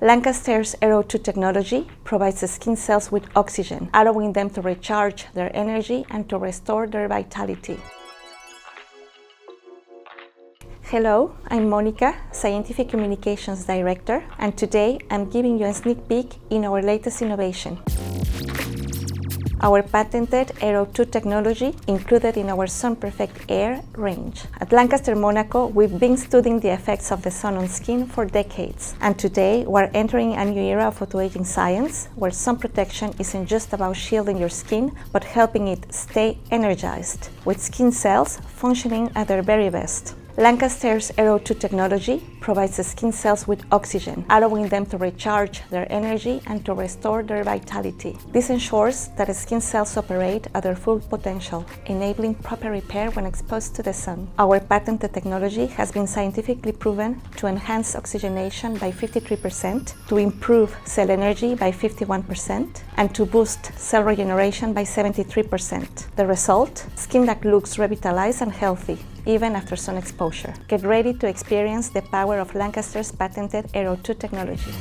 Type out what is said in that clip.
Lancaster's AIR-O₂ technology provides the skin cells with oxygen, allowing them to recharge their energy and to restore their vitality. Hello, I'm Monica, Scientific Communications Director, and today I'm giving you a sneak peek in our latest innovation. Our patented AIR-O₂ technology included in our Sun Perfect Air range. At Lancaster Monaco, we've been studying the effects of the sun on skin for decades. And today, we're entering a new era of photoaging science, where sun protection isn't just about shielding your skin, but helping it stay energized, with skin cells functioning at their very best. Lancaster's AIR-O₂ technology provides the skin cells with oxygen, allowing them to recharge their energy and to restore their vitality. This ensures that the skin cells operate at their full potential, enabling proper repair when exposed to the sun. Our patented technology has been scientifically proven to enhance oxygenation by 53%, to improve cell energy by 51%, and to boost cell regeneration by 73%. The result? Skin that looks revitalized and healthy, even after sun exposure. Get ready to experience the power of Lancaster's patented AIR-O₂ technology.